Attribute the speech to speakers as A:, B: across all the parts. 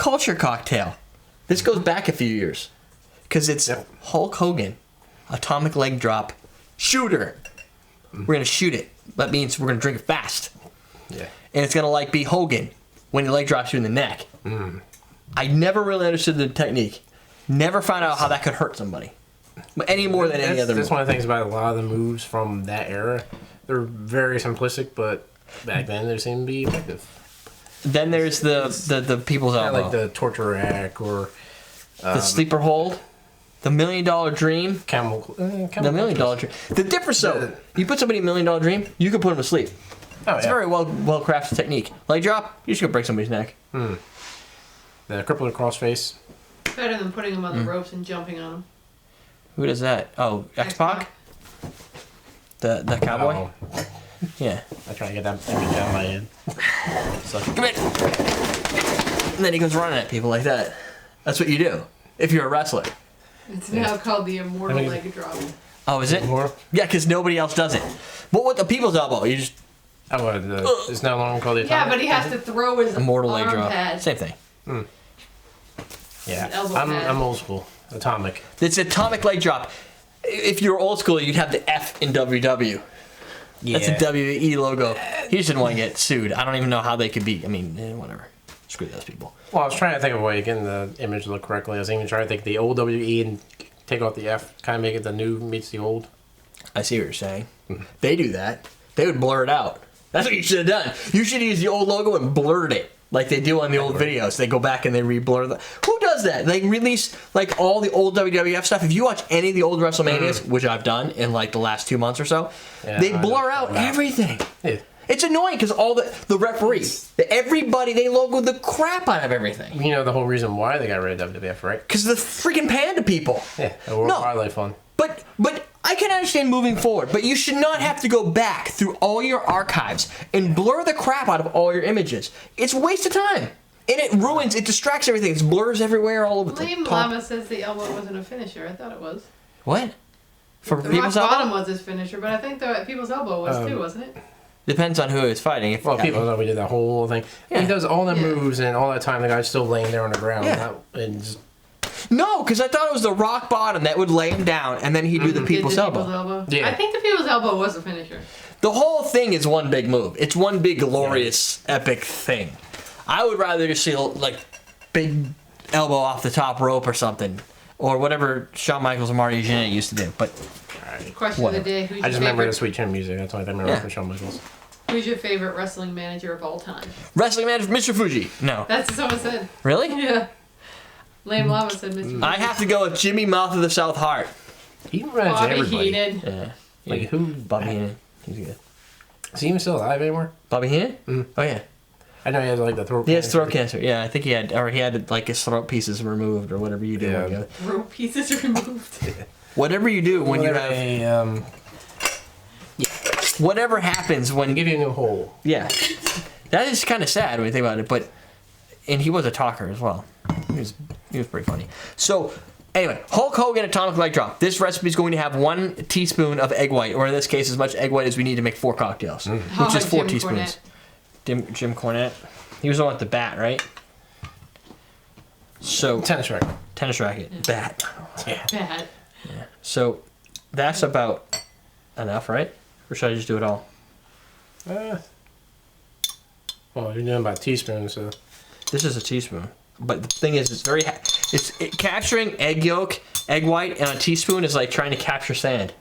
A: culture cocktail. This goes back a few years. Because it's Hulk Hogan, atomic leg drop, shooter. We're going to shoot it. That means we're going to drink it fast.
B: Yeah.
A: And it's going to be Hogan when he leg drops you in the neck. I never really understood the technique. Never found out how that could hurt somebody. Any more than any other move.
B: That's one of the things about a lot of the moves from that era. They're very simplistic, but back then they seemed to be effective.
A: Then there's the people's elbow.
B: Like the torture rack or...
A: the sleeper hold. The $1 Million Dream.
B: The
A: $1 Million Dream. The difference, though, you put somebody in $1 Million Dream, you can put them to sleep. It's a very well crafted technique. Leg drop, you just gonna break somebody's neck.
B: The crippler crossface.
C: Better than putting them on the ropes and jumping on them.
A: Who does that? Oh, X-Pac? The cowboy?
B: Oh.
A: Yeah.
B: I try to get that image out of my head. So,
A: Come in! And then he goes running at people like that. That's what you do if you're a wrestler.
C: It's now called the immortal leg drop.
A: Oh, is it?
B: More?
A: Yeah, because nobody else does it. But with the people's elbow, you just...
B: it's no longer called the atomic.
C: Yeah, but he has to throw his
A: immortal leg
C: arm
A: drop.
C: pad.
A: Same thing.
B: Yeah,
C: Elbow pad.
B: I'm old school. Atomic.
A: It's atomic leg drop. If you're old school, you'd have the F in WW.
B: Yeah.
A: That's a WE logo. He just didn't want to get sued. I don't even know how they could be. I mean, whatever. Screw those people.
B: Well, I was trying to think of a way of getting the image to look correctly. I was even trying to think the old WE and take out the F, kind of make it the new meets the old.
A: I see what you're saying. They do that. They would blur it out. That's what you should have done. You should use the old logo and blurred it. Like they do on the old videos. They go back and they re-blur the... Who does that? They release like all the old WWF stuff. If you watch any of the old WrestleManias, which I've done in like the last 2 months or so, they blur out everything.
B: Yeah.
A: It's annoying because all the referees, everybody, they logo the crap out of everything.
B: You know the whole reason why they got rid of WWF, right?
A: Because the freaking panda people.
B: Yeah, the World Wildlife Fund.
A: But I can understand moving forward, but you should not have to go back through all your archives and blur the crap out of all your images. It's a waste of time. And it ruins, it distracts everything. It blurs everywhere all over the
C: Liam
A: top.
C: Lama says the elbow wasn't a finisher. I thought it was.
A: What? For
C: The
A: people's
C: rock
A: elbow?
C: bottom was his finisher, but I think the people's elbow was too, wasn't it?
A: Depends on who is fighting. If,
B: Well, people know we did that whole thing.
A: Yeah.
B: He does all the moves, and all that time the guy's still laying there on the ground.
A: Yeah.
B: And just,
A: no, because I thought it was the rock bottom that would lay him down, and then he'd do the people's elbow.
B: Yeah.
C: I think the people's elbow was a finisher.
A: The whole thing is one big move. It's one big glorious, epic thing. I would rather just see like big elbow off the top rope or something, or whatever Shawn Michaels and Marty Jannetty used to do. But
C: Question of the day: Who's
B: I just
C: your
B: remember the
C: favorite?
B: Sweet Chin music. That's the only thing I remember from Shawn Michaels.
C: Who's your favorite wrestling manager of all time?
A: Wrestling manager, Mr. Fuji. No.
C: That's what someone said.
A: Really?
C: Yeah. Liam Lama said Mr. Fuji.
A: I have to go with Jimmy Mouth of the South Heart.
B: He runs
C: Bobby
B: everybody.
C: Heenan.
A: Yeah.
B: Like who?
A: Bobby Heenan. He's good.
B: Is he even still alive anymore?
A: Bobby Heenan? Oh yeah.
B: I know he has like the throat.
A: He has throat cancer. Yeah, I think he had like his throat pieces removed or whatever you do.
B: Yeah.
A: When you
C: Throat pieces removed.
A: whatever you do when you have. Whatever happens when.
B: Give you a new hole.
A: Yeah. That is kind of sad when you think about it, but. And he was a talker as well. He was pretty funny. So. Anyway, Hulk Hogan Atomic Leg Drop. This recipe is going to have 1 teaspoon of egg white, or in this case, as much egg white as we need to make 4 cocktails, which is 4 teaspoons. Jim Cornette. He was the one with the bat, right? So
B: Tennis racket.
A: Tennis racket. Bat.
B: Yeah.
C: Bad.
A: Yeah. So that's about enough, right? Or should I just do it all?
B: Well, you're doing about a teaspoon, so.
A: This is a teaspoon. But the thing is, capturing egg yolk, egg white, and a teaspoon is like trying to capture sand.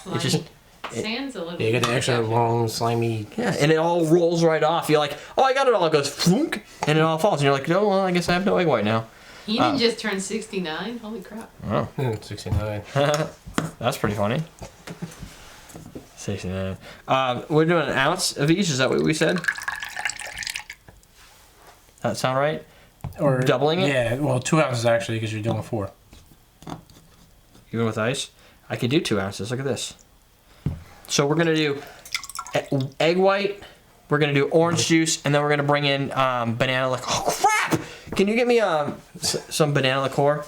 A: It's just
C: Sand's a little.
B: You get the extra long, slimy.
A: yeah, and it all rolls right off. You're like, oh, I got it all. It goes flunk, and it all falls. And you're like, no, well, I guess I have no egg white now.
C: Heenan just turned 69. Holy crap.
A: Oh,
B: 69.
A: that's pretty funny. 69. We're doing an ounce of each. Is that what we said? That sound right?
B: Or
A: doubling it?
B: Yeah, well, 2 ounces actually, because you're doing 4.
A: Even with ice? I could do 2 ounces. Look at this. So we're going to do egg white, we're going to do orange juice, and then we're going to bring in banana liqueur. Oh, crap! Can you get me some banana liqueur?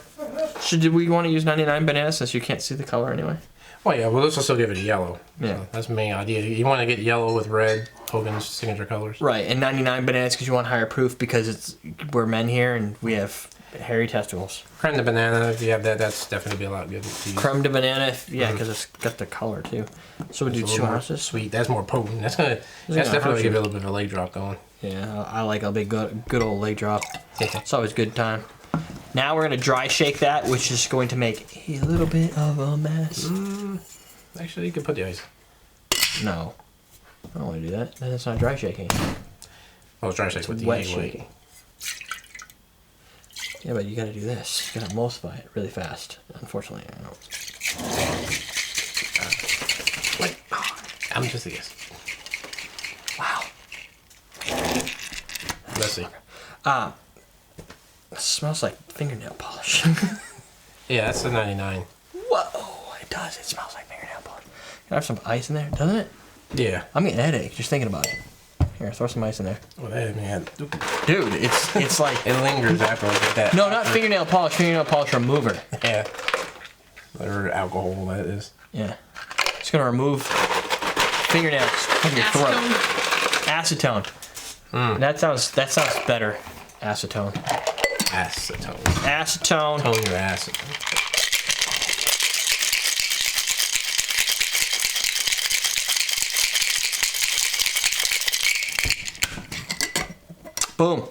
A: Did we want to use 99 bananas since you can't see the color anyway?
B: Oh yeah, well this will still give it a yellow.
A: Yeah.
B: So that's the main idea. You want to get yellow with red, Hogan's signature colors.
A: Right, and 99 bananas because you want higher proof because we're men here and we have hairy testicles.
B: Creme de banana, if you have that, that's definitely be a lot good to use.
A: Creme de banana, because it's got the color too. So we do
B: It's a
A: 2
B: little more
A: ounces.
B: sweet. That's more potent. That's definitely
A: hurt
B: give
A: you.
B: it a little bit of a leg drop going.
A: Yeah, I like a big good old leg drop.
B: Yeah.
A: It's always a good time. Now we're gonna dry shake that, which is going to make a little bit of a mess.
B: Actually, you can put the ice.
A: No, I don't want to do that. Then it's not dry shaking.
B: Oh, it's dry shake with the
A: Wet
B: egg
A: shaking.
B: white.
A: Yeah, but you gotta do this. You gotta emulsify it really fast. Unfortunately, I don't.
B: Wait, I'm just a guess.
A: Wow.
B: Let's see.
A: It smells like fingernail polish.
B: Yeah, that's the 99.
A: Whoa, it does. It smells like fingernail polish. Can I have some ice in there? Doesn't it?
B: Yeah.
A: I'm getting a headache just thinking about it. Here, throw some ice in there.
B: Oh, that man.
A: Dude, it's like...
B: It lingers after like that.
A: No, not fingernail polish remover.
B: Yeah. Whatever alcohol that is.
A: Yeah. It's gonna remove fingernails from your throat. Acetone. That sounds better. Acetone.
B: Acetone.
A: Acetone.
B: Tone your acid.
A: Boom.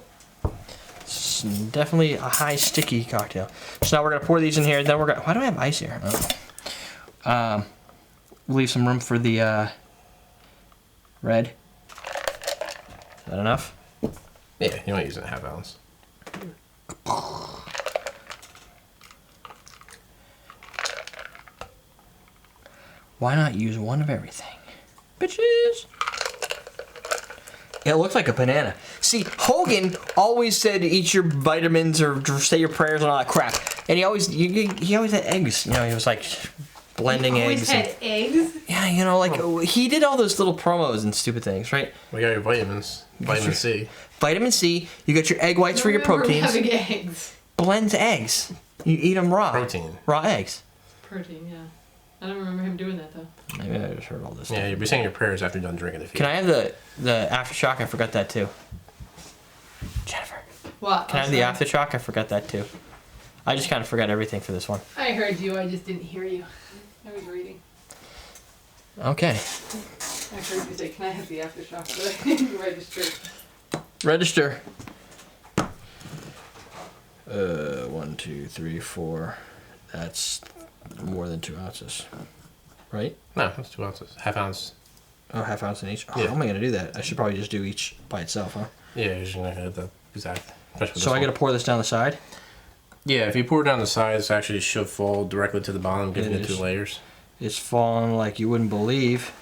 A: It's definitely a high sticky cocktail. So now we're gonna pour these in here. Then we're gonna. Why do I have ice here? Oh. Leave some room for the red. Is that enough?
B: Yeah, you might use it in a half ounce.
A: Why not use one of everything? Bitches! It looks like a banana. See, Hogan always said eat your vitamins or say your prayers and all that crap. And he always had eggs. You know, he was like blending
C: You
A: eggs.
C: always had eggs?
A: Yeah, you know, like he did all those little promos and stupid things, right?
B: We got your vitamins. Vitamin C.
A: Vitamin C, you got your egg whites for your proteins.
C: Having eggs.
A: Blends eggs. You eat them raw.
B: Protein.
A: Raw eggs.
C: Protein, yeah. I don't remember him doing that though.
A: Maybe I just heard all this
B: Yeah,
A: stuff.
B: you'll be saying your prayers after you're done drinking it.
A: Can I have the Aftershock? I forgot that too. Jennifer.
C: What?
A: Can I have the Aftershock? I forgot that too. I just kind of forgot everything for this one.
C: I heard you, I just didn't hear you. I was reading.
A: Okay.
C: I heard you say, can I have the Aftershock? But I didn't register.
A: Register. 1, 2, 3, 4. That's more than 2 ounces. Right?
B: No, that's 2 ounces. Half ounce.
A: Oh, half ounce in each? Oh,
B: Yeah.
A: how am I going to do that? I should probably just do each by itself, huh?
B: Yeah, you're just gonna hit the exact.
A: So I got to pour this down the side?
B: Yeah, if you pour it down the sides, actually it should fall directly to the bottom, giving
A: It
B: you 2
A: is.
B: layers.
A: It's falling like you wouldn't believe.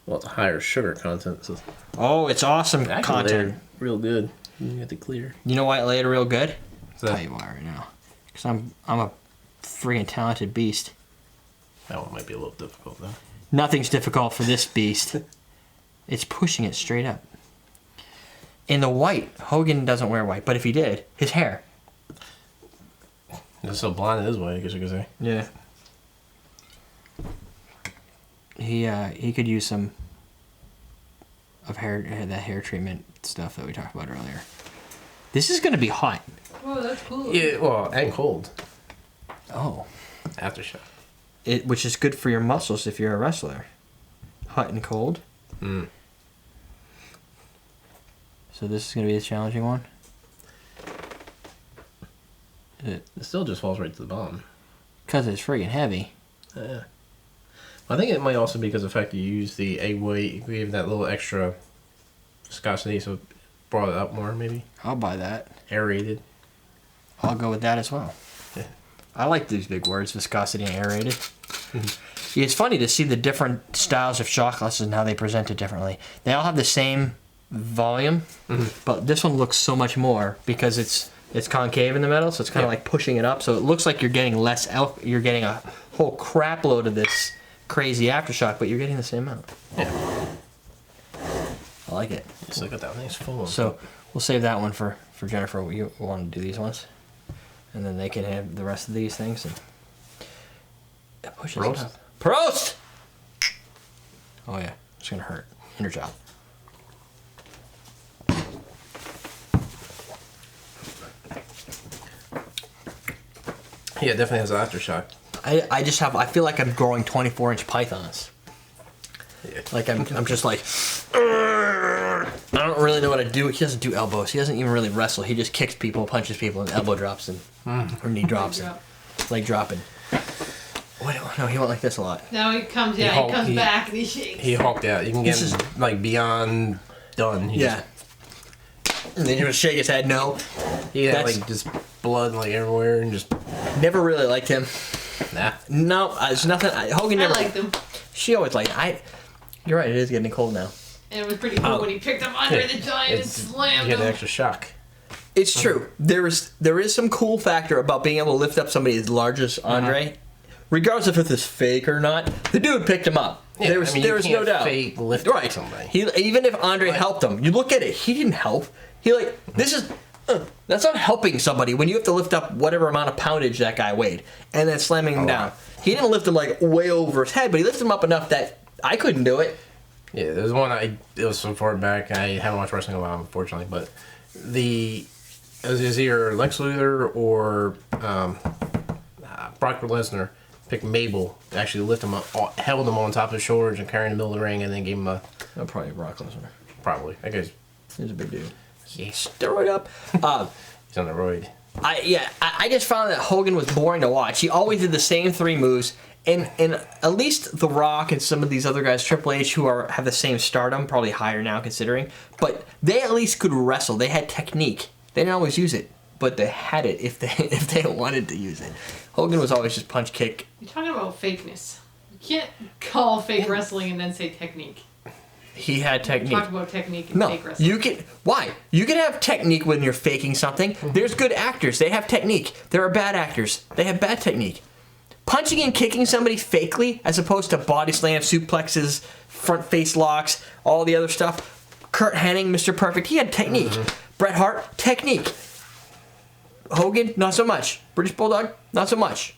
B: Well, it's a higher sugar content, so
A: Oh, it's awesome
B: actually
A: content.
B: layered real good. You get the clear.
A: You know why it laid real good?
B: So
A: I'll tell you why right now. Because I'm a freaking talented beast.
B: that one might be a little difficult though.
A: Nothing's difficult for this beast. It's pushing it straight up. In the white, Hogan doesn't wear white, but if he did, his hair.
B: It's so blonde it is way, I guess you could say.
A: Yeah. He could use some of that hair treatment stuff that we talked about earlier. This is gonna be hot.
C: Whoa, that's cool.
B: Yeah, well, and cold.
A: Oh.
B: Aftershock.
A: Which is good for your muscles if you're a wrestler. Hot and cold.
B: Mm.
A: So this is gonna be a challenging one.
B: It still just falls right to the bottom.
A: Cause it's friggin' heavy.
B: Yeah. I think it might also be because of the fact that you use the egg white, you gave that little extra viscosity, so it brought it up more, maybe.
A: I'll buy that.
B: Aerated.
A: I'll go with that as well.
B: Yeah.
A: I like these big words, viscosity and aerated. Yeah, it's funny to see the different styles of shot glasses and how they present it differently. They all have the same volume, but this one looks so much more because it's concave in the middle, so it's kind of like pushing it up. So it looks like you're getting less. You're getting a whole crap load of this crazy Aftershock, but you're getting the same amount.
B: Yeah.
A: I like it.
B: So I got that nice full one.
A: So we'll save that one for Jennifer. You want to do these ones, and then they can have the rest of these things. And That pushes
B: Prost.
A: it up. Prost! Oh yeah, it's gonna hurt. Inner job.
B: Yeah, it definitely has an aftershock.
A: I feel like I'm growing 24-inch pythons.
B: Yeah.
A: Like I'm just like, I don't really know what to do. He doesn't do elbows. He doesn't even really wrestle. He just kicks people, punches people, and elbow drops and or knee drops, and leg dropping. Wait, no, he went like this a lot.
C: Now he comes, he comes back and he shakes.
B: He hulked out. You can get him like beyond done.
A: Yeah. And then you just shake his head. No.
B: He had like just blood like everywhere and just.
A: Never really liked him.
B: Nah.
A: No, there's nothing. Hogan never.
C: I liked him.
A: She always liked. You're right. It is getting cold now.
C: And it was pretty cool when he picked him under the giant and slammed
B: You
C: him.
B: get an extra shock.
A: It's true. There is some cool factor about being able to lift up somebody as large as Andre, regardless if it's fake or not. The dude picked him up.
B: Yeah,
A: there was no doubt.
B: Fake lift
A: Right.
B: somebody.
A: Even if Andre helped him, you look at it. He didn't help. This is. That's not helping somebody when you have to lift up whatever amount of poundage that guy weighed and then slamming him down. He didn't lift him like way over his head, but he lifted him up enough that I couldn't do it.
B: Yeah, there's one it was so far back. I haven't watched wrestling in a while, unfortunately, but it was either Lex Luthor or Brock Lesnar picked Mabel, actually lift him up, held him on top of his shoulders and carried him in the middle of the ring, and then gave him a
A: Probably Brock Lesnar.
B: probably. I guess
A: He's a big dude.
B: yeah,
A: Steroid up.
B: he's on the roid.
A: I just found that Hogan was boring to watch. He always did the same three moves, and at least The Rock and some of these other guys, Triple H, who have the same stardom, probably higher now considering, but they at least could wrestle. They had technique. They didn't always use it, but they had it if they wanted to use it. Hogan was always just punch kick.
C: You're talking about fakeness. You can't call fake wrestling and then say technique.
A: He had technique.
C: Talk about technique and fake wrestling.
A: You can. Why? You can have technique when you're faking something. There's good actors. They have technique. There are bad actors. They have bad technique. Punching and kicking somebody fakely, as opposed to body slams, suplexes, front face locks, all the other stuff. Kurt Hennig, Mr. Perfect, he had technique. Bret Hart, technique. Hogan, not so much. British Bulldog, not so much.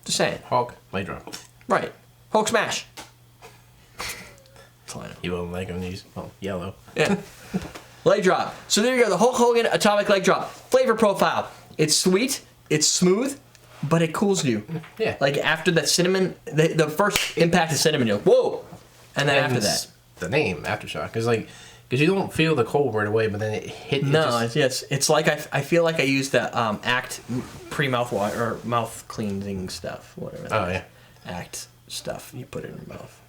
A: Just saying.
B: Hulk, leg drop.
A: Right. Hulk smash. That's all I know.
B: You won't like him. He's yellow.
A: Yeah. Leg drop. So there you go. The Hulk Hogan atomic leg drop. Flavor profile. It's sweet. It's smooth, but it cools you.
B: Yeah.
A: Like after that cinnamon, the first impact of cinnamon, you're like, whoa. And then after that.
B: The name, Aftershock, is like, because you don't feel the cold right away, but then it hit.
A: It's like I feel like I used the Act pre-mouth water or mouth cleansing stuff, whatever.
B: Oh, yeah.
A: Act stuff. You put it in your mouth.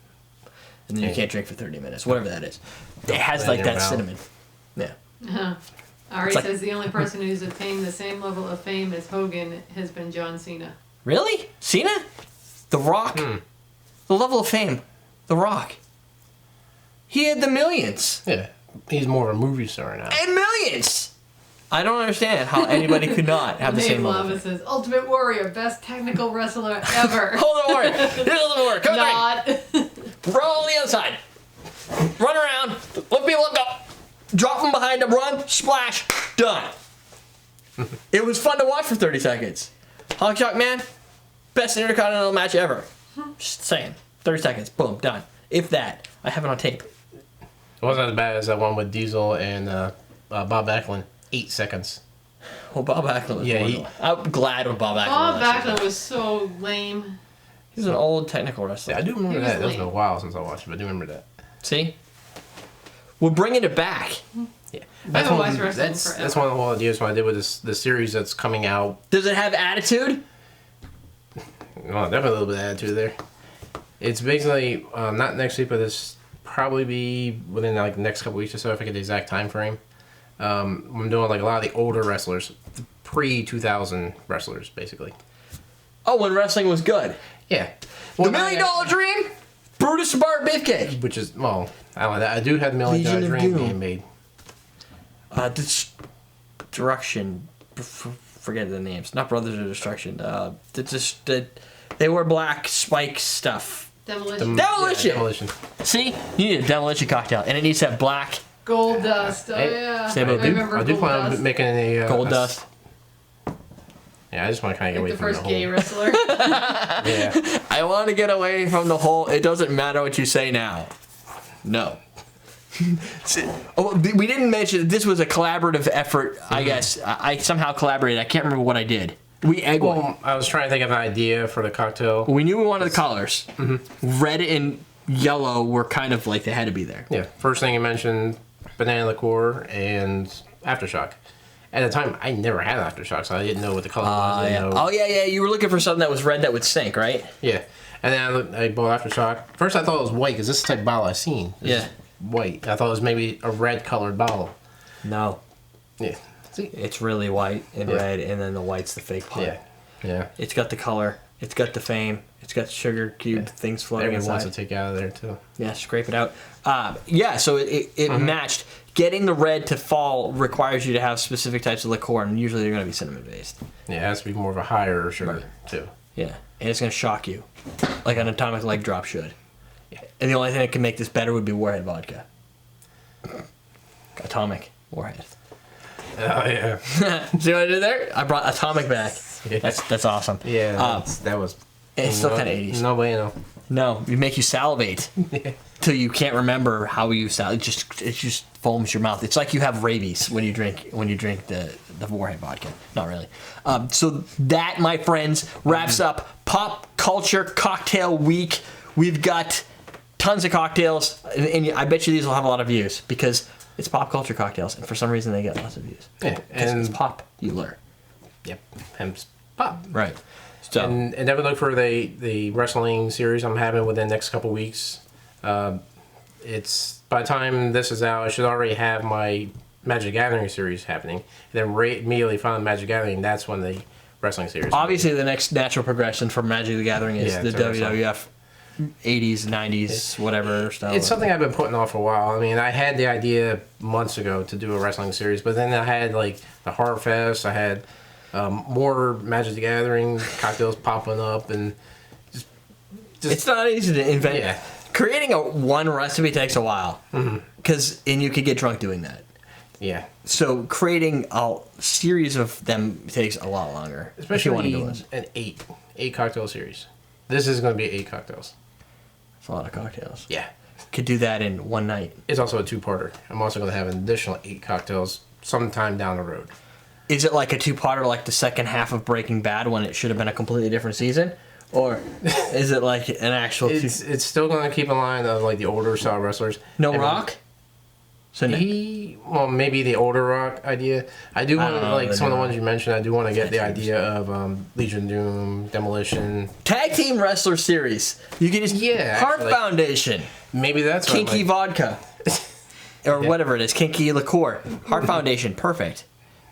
A: And then you can't drink for 30 minutes, whatever that is. It has like that cinnamon. Yeah.
C: Ari
A: like-
C: says the only person who's attained the same level of fame as Hogan has been John Cena.
A: Really? Cena? The Rock? The level of fame. The Rock. He had the millions.
B: Yeah. He's more of a movie star now.
A: And millions! I don't understand how anybody could not have the
C: Dave
A: same level.
C: Lava says, Ultimate Warrior, best technical wrestler ever.
A: Hold on, Warrior. Here's Ultimate Warrior. Come on.
C: Not.
A: Roll on the other side. Run around. Lift people up, go. Drop them behind them, run, splash, done. It was fun to watch for 30 seconds. Aftershock, man, best intercontinental match ever. Just saying. 30 seconds, boom, done. If that. I have it on tape.
B: It wasn't as bad as that one with Diesel and Bob Backlund. 8 seconds.
A: Well, Bob Backlund was
B: Yeah,
A: I'm glad when Bob Backlund
C: Bob
A: was.
C: Backlund was so lame.
A: He's an old technical wrestler.
B: Yeah, I do remember
C: He was
B: that. It's been a
C: lame.
B: while since I watched it, but I do remember that.
A: See? We're bringing it back.
B: Yeah.
C: I haven't watched wrestling
B: That's
C: forever.
B: one of the whole ideas when I did with the series that's coming out.
A: Does it have attitude?
B: Well, definitely a little bit of attitude there. It's basically not next week, but it's probably be within like the next couple weeks or so if I get the exact time frame. I'm doing like a lot of the older wrestlers, pre-2000 wrestlers, basically.
A: Oh, when wrestling was good.
B: Yeah.
A: The
B: Well,
A: $1 Million Dream? Brutus the Barber Beefcake.
B: which is, well, I don't know that. I do have the $1 Million
A: Legion of
B: Dream
A: Doom.
B: being made.
A: Destruction. Forget the names. Not Brothers of Destruction. They wear black spike stuff.
C: Demolition.
A: Demolition!
B: Yeah, Demolition.
A: See? You need a demolition cocktail, and it needs that black
C: Gold Dust. Oh,
B: Hey,
C: yeah.
A: Say about
C: I remember
B: I do
C: Gold
B: plan on
C: Dust.
B: making a
A: gold dust.
B: Yeah, I just want to kind of get
C: Like
B: away
C: the
B: from
C: first
B: the
C: gay
B: whole.
C: wrestler.
B: Yeah.
A: I want to get away from the whole. It doesn't matter what you say now. No. We didn't mention that this was a collaborative effort. I guess I somehow collaborated. I can't remember what I did. We egg white.
B: Well, I was trying to think of an idea for the cocktail.
A: We knew we wanted the colors. Red and yellow were kind of like they had to be there.
B: Yeah. First thing you mentioned, banana liqueur and Aftershock. At the time, I never had Aftershock, so I didn't know what the color was. I didn't know.
A: Oh yeah. You were looking for something that was red that would sink, right?
B: Yeah. And then I bought Aftershock. First, I thought it was white because this is the type of bottle I've seen. This is white. I thought it was maybe a red colored bottle.
A: No,
B: Yeah. See?
A: it's really white and red, and then the white's the fake part.
B: Yeah. Yeah.
A: It's got the color. It's got the fame. It's got sugar cube things floating
B: Everyone wants to
A: inside.
B: take out of there, too.
A: Yeah, scrape it out. So it matched. Getting the red to fall requires you to have specific types of liqueur, and usually they're going to be cinnamon based.
B: Yeah, it has to be more of a higher sugar, too.
A: Yeah, and it's going to shock you, like an atomic leg drop should.
B: Yeah.
A: And the only thing that can make this better would be Warhead vodka. Atomic Warhead.
B: Oh, yeah.
A: See what I did there? I brought Atomic back.
B: Yeah.
A: That's awesome.
B: Yeah, that was...
A: It's still kind of 80s.
B: No bueno.
A: No, it make you salivate till you can't remember how you salivate. It just foams your mouth. It's like you have rabies when you drink the Warhead vodka. Not really. So that, my friends, wraps up Pop Culture Cocktail Week. We've got tons of cocktails, and I bet you these will have a lot of views because it's pop culture cocktails, and for some reason they get lots of views.
B: Yeah,
A: Because
B: and
A: it's popular.
B: Yep, hemp's pop.
A: Right. So
B: And never look for the wrestling series I'm having within the next couple weeks. It's by the time this is out, I should already have my Magic the Gathering series happening. And then immediately following Magic the Gathering, that's when the wrestling series.
A: obviously the next natural progression from Magic the Gathering is
B: Yeah,
A: the
B: to wrestling.
A: WWF 80s, 90s, whatever style.
B: It's something I've been putting off for a while. I mean, I had the idea months ago to do a wrestling series, but then I had like the Horror Fest. I had more Magic the Gathering cocktails popping up, and just
A: It's not easy to invent.
B: Yeah.
A: Creating one recipe takes a while, because and you could get drunk doing that.
B: yeah.
A: So creating a series of them takes a lot longer. if you want to
B: Especially
A: do this.
B: an eight cocktail series. This is going to be 8 cocktails.
A: It's a lot of cocktails.
B: Yeah.
A: Could do that in one night.
B: It's also a 2-parter. I'm also going to have an additional 8 cocktails sometime down the road.
A: Is it like a two-parter, like the second half of Breaking Bad, when it should have been a completely different season, or is it like an actual?
B: It's still going to keep in line of like the older style wrestlers.
A: No
B: And
A: Rock. So
B: maybe the older Rock idea. I do want
A: don't know
B: like
A: the
B: some of the
A: new
B: ones you mentioned. I do want to get the idea of Legion of Doom, Demolition.
A: Tag Team Wrestler Series. You can just Heart
B: actually.
A: Foundation,
B: Maybe that's what I
A: Kinky
B: might-
A: Vodka, or whatever it is, Kinky Liqueur. Heart Foundation, perfect.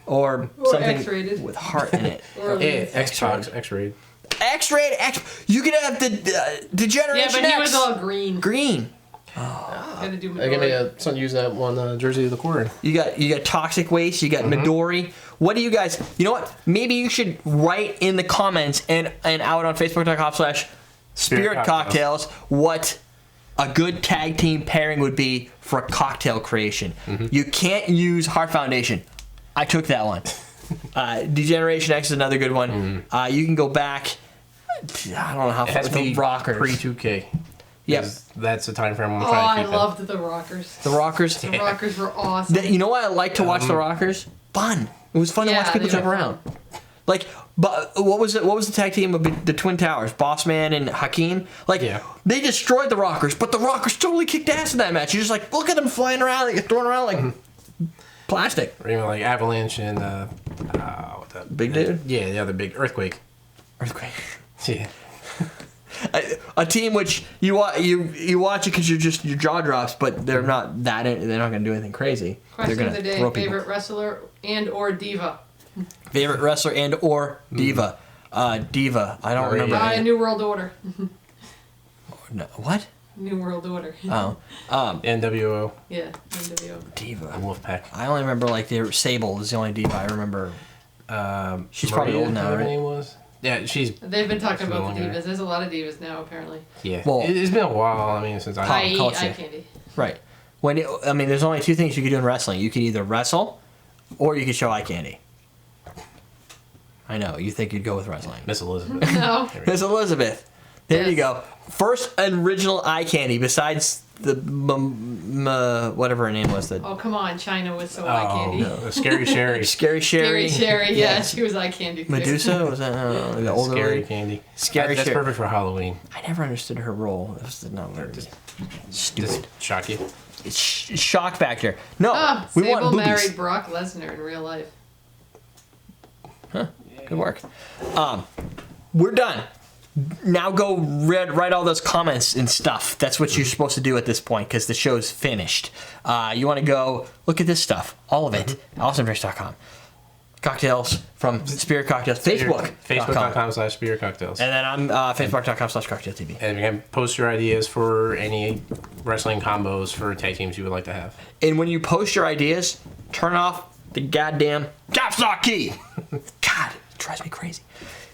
A: Or something
C: X-rated.
A: with heart in it.
C: Or
B: Yeah, Xbox, X-rated.
A: X-rated. You could have the Generation
C: yeah, but he
A: X.
C: was all green.
A: Green.
C: Gotta do
B: I give me
C: Midori.
B: something to use that one Jersey Liqueur.
A: You got Toxic Waste. You got Midori. What do you guys? You know what? Maybe you should write in the comments and out on Facebook.com/Spirit Cocktails what a good tag team pairing would be for a cocktail creation. You can't use Heart Foundation. I took that one. Degeneration X is another good one. You can go back. I don't know how
B: It
A: far
B: has to
A: the
B: be
A: Rockers.
B: pre-2K.
A: Yep.
B: That's the time frame I'm
C: Oh,
B: trying to
C: I
B: keep in.
C: loved the Rockers.
A: The Rockers.
C: The Rockers were awesome.
A: You know why I like to watch the Rockers? Fun. It was fun to
C: Yeah,
A: watch people
C: they
A: jump
C: were
A: around. Like, but what was it? What was the tag team of the Twin Towers? Bossman and Hakeem. Like,
B: Yeah.
A: they destroyed the Rockers, but the Rockers totally kicked ass in that match. You're just like, look at them flying around, they get thrown around like plastic.
B: Or even like Avalanche and what the
A: Big dude?
B: Yeah, the other big Earthquake.
A: Earthquake.
B: Yeah.
A: A team which you watch it because your jaw drops, but they're not that. They're not going to do anything crazy.
C: Question
A: they're
C: of
A: going
C: the
A: to
C: day:
A: throw people.
C: favorite wrestler and or diva.
A: Favorite wrestler and or diva. Diva. I don't
B: Maria.
A: remember.
C: New World Order.
A: No, what?
C: New World Order.
A: Oh,
B: NWO.
C: Yeah, NWO.
A: diva.
B: Wolfpack.
A: I only remember like Sable is the only diva I remember. She's probably
B: Maria,
A: old now,
B: whatever her
A: right?
B: name was. Yeah, she's.
C: They've been talking about the
B: Familiar.
C: divas. There's a lot of divas now, apparently.
B: Yeah.
A: Well-
B: It's been a while. I mean, since
A: Pop
C: I
B: I.
C: eat
A: culture.
C: eye candy.
A: Right. There's only two things you could do in wrestling. You could either wrestle, or you could show eye candy. I know. You think you'd go with wrestling.
B: Miss Elizabeth.
C: No.
A: Miss Elizabeth. There you
C: Yes.
A: go. First original eye candy besides the whatever her name was.
C: Oh, come on. China was so eye candy.
B: No. Scary Sherry.
A: Scary Sherry.
C: Scary Sherry, yeah, she was eye candy too.
A: Medusa was that? I don't know, the older
B: Scary
A: lady?
B: candy.
A: Scary
B: That's
A: Sherry.
B: perfect for Halloween.
A: I never understood her role. It was not very stupid.
B: Just shock you.
A: It's shock factor. No,
C: Ah,
A: we
C: Sable
A: want boobies.
C: married Brock Lesnar in real life.
A: Good work. We're done. Now go write all those comments and stuff. That's what you're supposed to do at this point because the show's finished. You want to go look at this stuff, all of it, awesomedrinks.com. Cocktails from Spirit Cocktails,
B: Facebook.com/Spirit Cocktails.
A: And then I'm facebook.com/cocktail TV.
B: And you can post your ideas for any wrestling combos for tag teams you would like to have.
A: And when you post your ideas, turn off the goddamn caps lock key. God, it drives me crazy.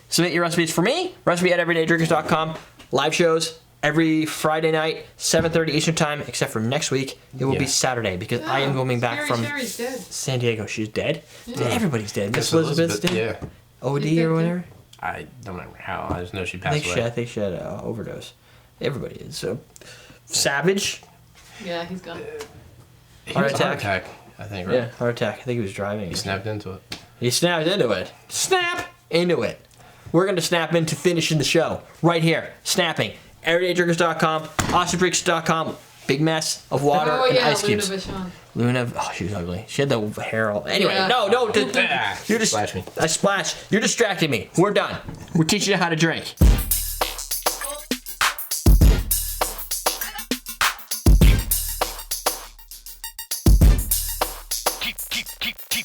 A: Submit your recipes for me, recipe@everydaydrinkers.com. Live shows every Friday night, 7:30 Eastern time, except for next week. It will be Saturday because I am coming back
C: Scary
A: from
C: Sherry's dead.
A: San Diego. She's dead. Everybody's dead. Miss
B: Miss
A: Elizabeth's dead.
B: Yeah.
A: OD
C: She's dead,
A: or
C: too.
A: whatever.
B: I don't remember how. I just know she
A: I
B: passed
A: think
B: away.
A: she had an overdose. Everybody is. So, Savage.
C: Yeah, he's gone.
B: He
A: Heart
B: was a heart
A: attack.
B: attack, I think, right?
A: Yeah, heart attack. I think he was driving.
B: He snapped into it.
A: He snapped into it. Snap into it. We're going to snap into finishing the show right here. Snapping. EverydayDrinkers.com, AwesomeDrinks.com. Big mess of water
C: Oh
A: and
C: yeah,
A: ice
C: Luna
A: cubes.
C: Vachon.
A: Luna, oh, she was ugly. She had the hair all. Anyway,
C: Yeah.
A: no. You just
B: Splash me.
A: I splash. You're distracting me. We're done. We're teaching you how to drink.
D: Keep